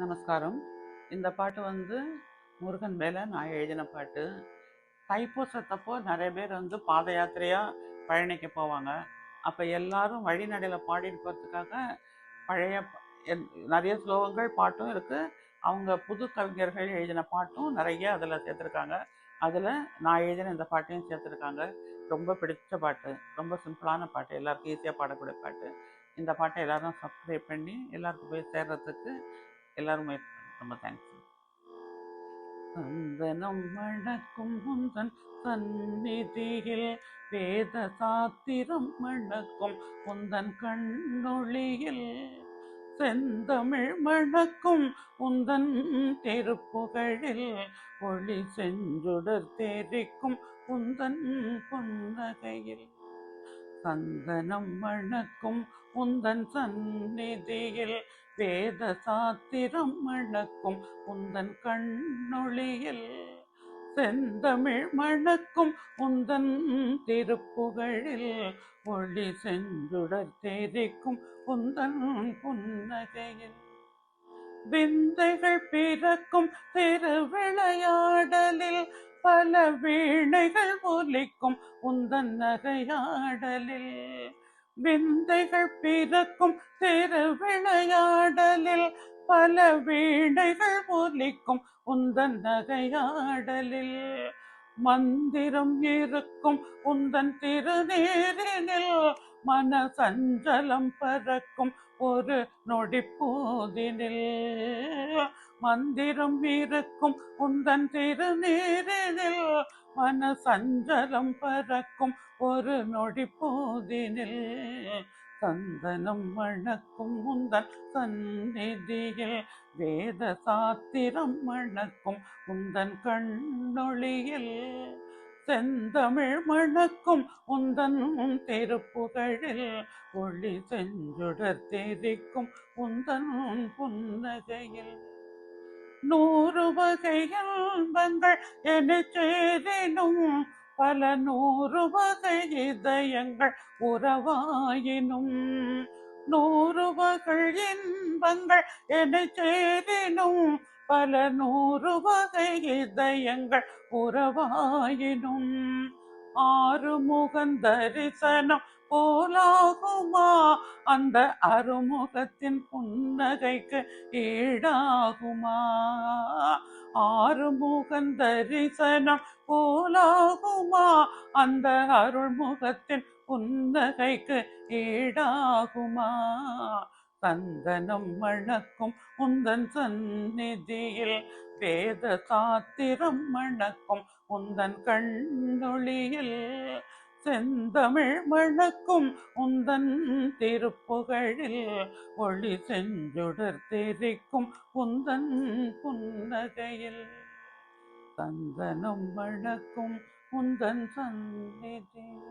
நமஸ்காரம். இந்த பாட்டு முருகன் மேலே நான் எழுதின பாட்டு. தைப்பூசத்தப்போ நிறைய பேர் பாத யாத்திரையாக பழனிக்கு போவாங்க. அப்போ எல்லாரும் வழிநடையில் பாடிட்டு போகிறதுக்காக பழைய நிறைய ஸ்லோகங்கள் பாட்டும் இருக்குது. அவங்க புது கவிஞர்கள் எழுதின பாட்டும் நிறைய அதில் சேர்த்துருக்காங்க. அதில் நான் எழுதின இந்த பாட்டையும் சேர்த்துருக்காங்க. ரொம்ப பிடிச்ச பாட்டு, ரொம்ப சிம்பிளான பாட்டு, எல்லாருக்கும் ஈஸியாக பாடக்கூடிய பாட்டு. இந்த பாட்டை எல்லாரும் சப்ஸ்கிரைப் பண்ணி எல்லாருக்கும் போய் சேர்றதுக்கு எல்லாரும் ரொம்ப தேங்க்ஸ். சந்தனம் மணக்கும் முந்தன் சந்நிதியில் வேத சாத்திரம் மணக்கும் முந்தன் கண்ணொளியில் செந்தமிழ் மணக்கும் உந்தன் திருப்புகழில் ஒளி செஞ்சுடர் தேரிக்கும் உந்தன் புன்னகையில் சந்தனம் மணக்கும் உந்தன் சந்நிதியில் வேத சாத்திரம் மணக்கும் உந்தன் கண்ணொளியில் செந்தமிழ் மணக்கும் உந்தன் திருப்புகழில் ஒளி செஞ்சுடர் தேரிக்கும் உந்தன் புன்னகையில் விந்தைகள் பிறக்கும் திருவிளையாடலில் பல வீணைகள் ஒலிக்கும் உந்தன் நகையாடலில் விந்தைகள் பிறக்கும் திருவிளையாடலில் பல வீணைகள் ஒலிக்கும் உந்தன் நகையாடலில் மந்திரம் இருக்கும் உந்தன் திருநீரினில் மன சஞ்சலம் பறக்கும் ஒரு நொடிப்போதினில் மந்திரம் இருக்கும் உந்தன் திருநீரினில் மன சஞ்சலம் பறக்கும் ஒரு நொடிப்போதினில் சந்தனம் மணக்கும் உந்தன் சந்நிதியில் வேத சாத்திரம் மணக்கும் உந்தன் கண்ணொளியில் செந்தமிழ் மணக்கும் உந்தன் திருப்புகழில் ஒளி செஞ்சுடர் தெரிக்கும் உந்தன் புன்னகையில் 100 வகை இன்பங்கள் என சேரினும் பல 100 வகை இதயங்கள் உறவாயினும் 100 வகை இன்பங்கள் என சேரினும் பல 100 வகை இதயங்கள் உறவாயினும் ஆறுமுகன் தரிசனம் போலாகுமா அந்த அருமுகத்தின் புன்னகைக்கு ஈடாகுமா ஆறுமுகன் தரிசனம் போலாகுமா அந்த அருள்முகத்தின் புன்னகைக்கு ஈடாகுமா சந்தனம் மணக்கும் உந்தன் சந்நிதியில் வேத சாத்திரம் மணக்கும் உந்தன் கண்ணொளியில் செந்தமிழ் மணக்கும் உந்தன் திருப்புகழில் ஒளி செஞ்சுடர் தெரிக்கும் உந்தன் புன்னகையில் சந்தனம் மணக்கும் உந்தன் சந்நிதியில்